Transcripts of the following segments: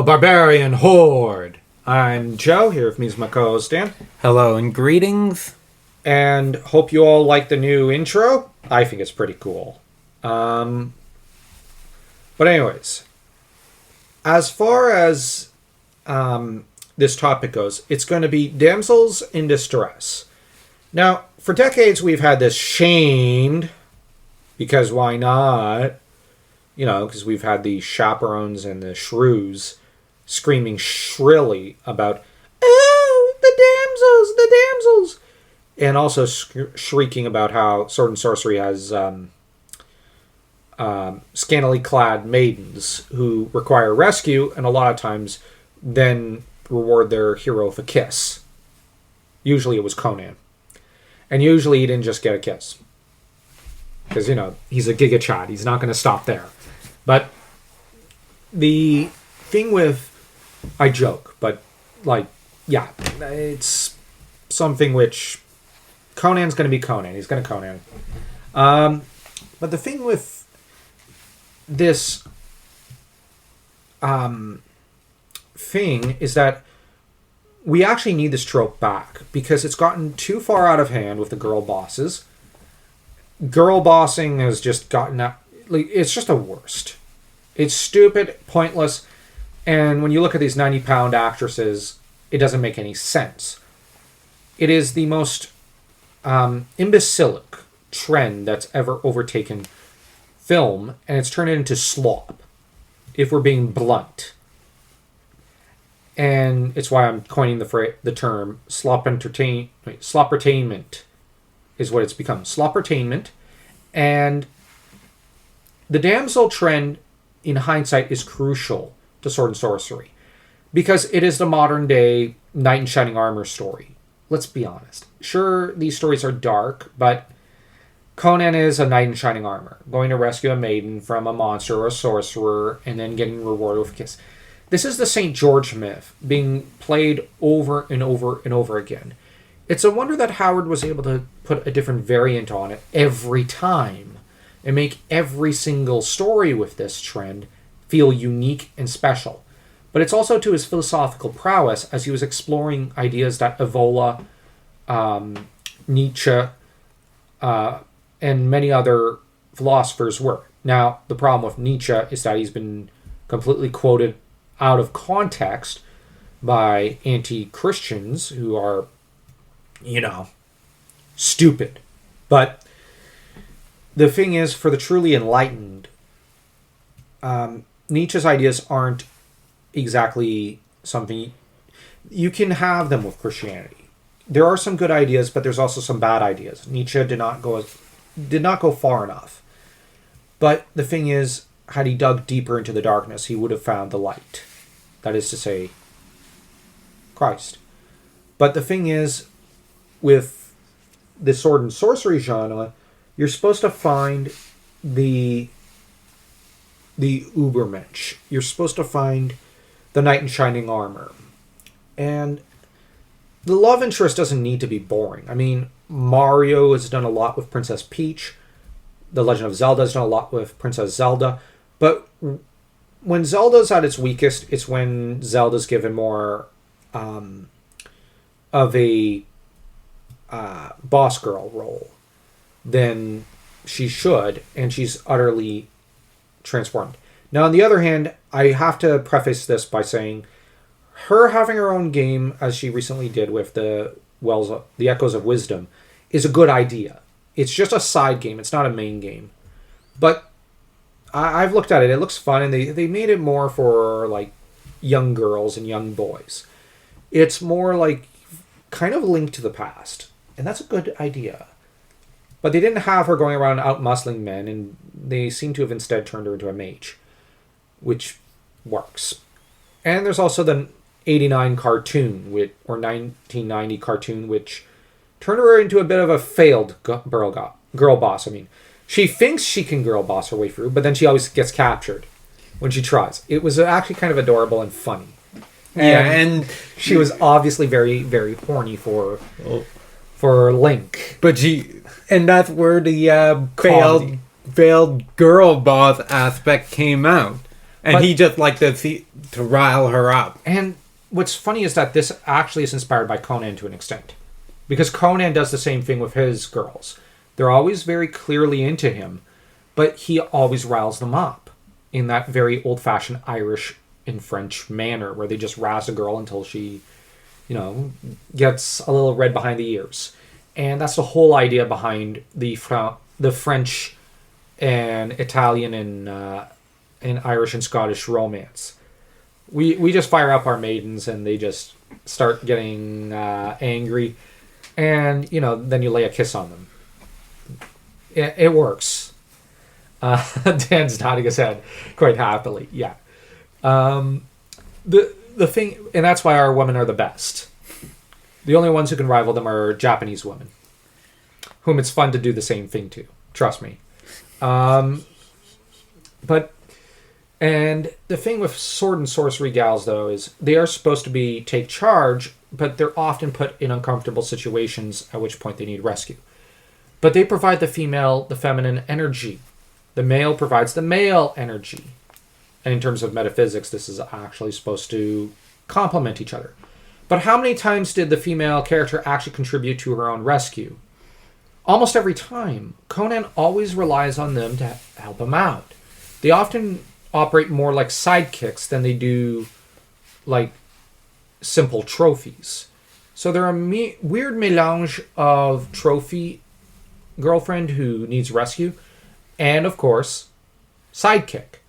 Barbarian Horde. I'm Joe, here with me is my co-host Dan. Hello and greetings. And hope you all like the new intro. I think it's pretty cool. But anyways, as far as this topic goes, it's going to be damsels in distress. Now, for decades we've had this shamed, because why not? You know, because we've had the chaperones and the shrews screaming shrilly about, oh, the damsels! And also shrieking about how Sword and Sorcery has scantily clad maidens who require rescue, and a lot of times then reward their hero with a kiss. Usually it was Conan. And usually he didn't just get a kiss. Because, you know, he's a Giga Chad. He's not going to stop there. But the thing with... I joke, but, like, yeah, it's something which... Conan's going to be Conan. He's going to Conan. But the thing with this thing is that we actually need this trope back because it's gotten too far out of hand with the girl bosses. Girl bossing has just gotten up. Like, it's just the worst. It's stupid, pointless, and when you look at these 90-pound actresses, it doesn't make any sense. It is the most imbecilic trend that's ever overtaken film, and it's turned into slop, if we're being blunt. And it's why I'm coining the term slop-entertainment is what it's become. Slop-entertainment. And the damsel trend, in hindsight, is crucial to Sword and Sorcery. Because it is the modern-day knight in shining armor story. Let's be honest. Sure, these stories are dark, but Conan is a knight in shining armor, going to rescue a maiden from a monster or a sorcerer, and then getting rewarded with a kiss. This is the St. George myth, being played over and over and over again. It's a wonder that Howard was able to put a different variant on it every time, and make every single story with this trend feel unique and special. But it's also to his philosophical prowess as he was exploring ideas that Evola, Nietzsche, and many other philosophers were. Now, the problem with Nietzsche is that he's been completely quoted out of context by anti-Christians who are, you know, stupid. But the thing is, for the truly enlightened, Nietzsche's ideas aren't exactly something... You can have them with Christianity. There are some good ideas, but there's also some bad ideas. Nietzsche did not go far enough. But the thing is, had he dug deeper into the darkness, he would have found the light. That is to say, Christ. But the thing is, with the Sword and Sorcery genre, you're supposed to find the Ubermensch. You're supposed to find the knight in shining armor. And the love interest doesn't need to be boring. I mean, Mario has done a lot with Princess Peach. The Legend of Zelda has done a lot with Princess Zelda. But when Zelda's at its weakest, it's when Zelda's given more of a boss girl role than she should, and she's utterly transformed. Now, on the other hand, I have to preface this by saying her having her own game, as she recently did with the Echoes of Wisdom, is a good idea. It's just a side game. It's not a main game. But I've looked at it. It looks fun, and they made it more for, like, young girls and young boys. It's more like kind of linked to the past, and that's a good idea. But they didn't have her going around out-muscling men, and they seem to have instead turned her into a mage, which works. And there's also the 89 cartoon, or 1990 cartoon, which turned her into a bit of a failed girl boss. I mean, she thinks she can girl boss her way through, but then she always gets captured when she tries. It was actually kind of adorable and funny. And she was obviously very, very horny for Link. But and that's where the failed girl boss aspect came out. And he just liked to rile her up. And what's funny is that this actually is inspired by Conan to an extent. Because Conan does the same thing with his girls. They're always very clearly into him, but he always riles them up in that very old-fashioned Irish and French manner where they just razz a girl until she, gets a little red behind the ears. And that's the whole idea behind the French and Italian and Irish and Scottish romance. We just fire up our maidens and they just start getting angry, and then you lay a kiss on them. It works. Dan's nodding his head quite happily. Yeah. The thing, and that's why our women are the best. The only ones who can rival them are Japanese women, whom it's fun to do the same thing to. Trust me. And the thing with sword and sorcery gals, though, is they are supposed to take charge, but they're often put in uncomfortable situations, at which point they need rescue. But they provide the feminine energy. The male provides the male energy. And in terms of metaphysics, this is actually supposed to complement each other. But how many times did the female character actually contribute to her own rescue? Almost every time. Conan always relies on them to help him out. They often operate more like sidekicks than they do like simple trophies. So they're a weird melange of trophy girlfriend who needs rescue and, of course, sidekick.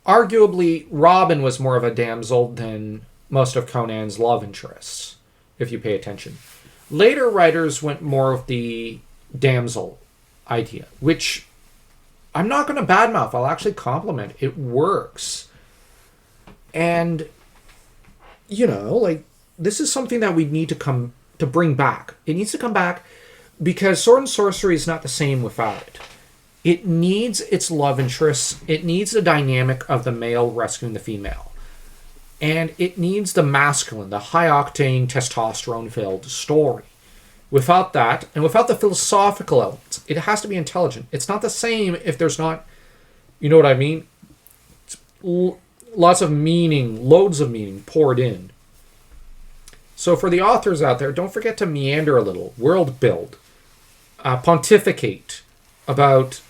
Arguably, Robin was more of a damsel than most of Conan's love interests, if you pay attention. Later writers went more of the damsel idea, which I'm not going to badmouth. I'll actually compliment. It works. And, this is something that we need to bring back. It needs to come back because sword and sorcery is not the same without it. It needs its love interests. It needs the dynamic of the male rescuing the female. And it needs the masculine, the high-octane, testosterone-filled story. Without that, and without the philosophical elements, it has to be intelligent. It's not the same if there's not, you know what I mean? Lots of meaning, loads of meaning poured in. So for the authors out there, don't forget to meander a little, world build, pontificate about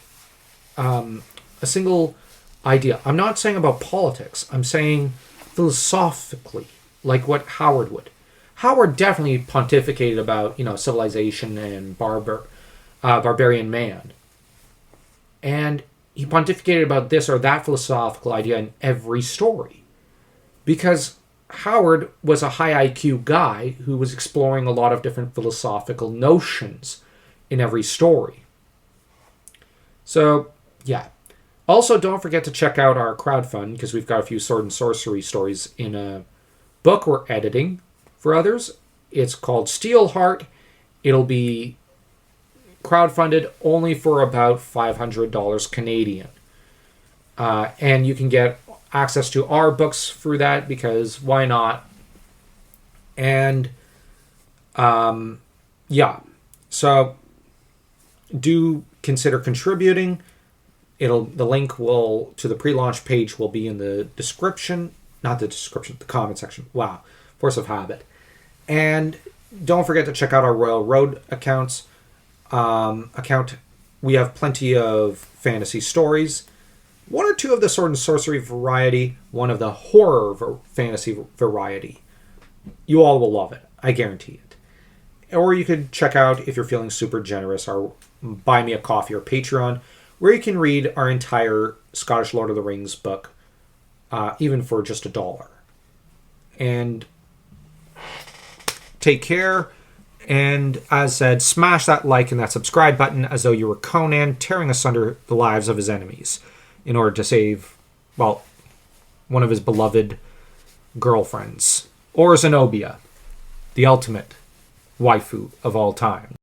a single idea. I'm not saying about politics. I'm saying philosophically, like what Howard would. Howard definitely pontificated about, civilization and barbarian man. And he pontificated about this or that philosophical idea in every story. Because Howard was a high IQ guy who was exploring a lot of different philosophical notions in every story. So, yeah. Also, don't forget to check out our crowdfund, because we've got a few sword and sorcery stories in a book we're editing for others. It's called Steelheart. It'll be crowdfunded only for about $500 Canadian. And you can get access to our books through that, because why not? And, yeah. So, do consider contributing. The link to the pre-launch page will be in the description. Not the description, the comment section. Wow. Force of habit. And don't forget to check out our Royal Road account. We have plenty of fantasy stories. One or two of the sword and sorcery variety. One of the horror fantasy variety. You all will love it. I guarantee it. Or you could check out, if you're feeling super generous, our Buy Me a Coffee or Patreon, where you can read our entire Scottish Lord of the Rings book, even for just $1. And take care. And as said, smash that like and that subscribe button as though you were Conan tearing asunder the lives of his enemies in order to save, well, one of his beloved girlfriends. Or Zenobia, the ultimate waifu of all time.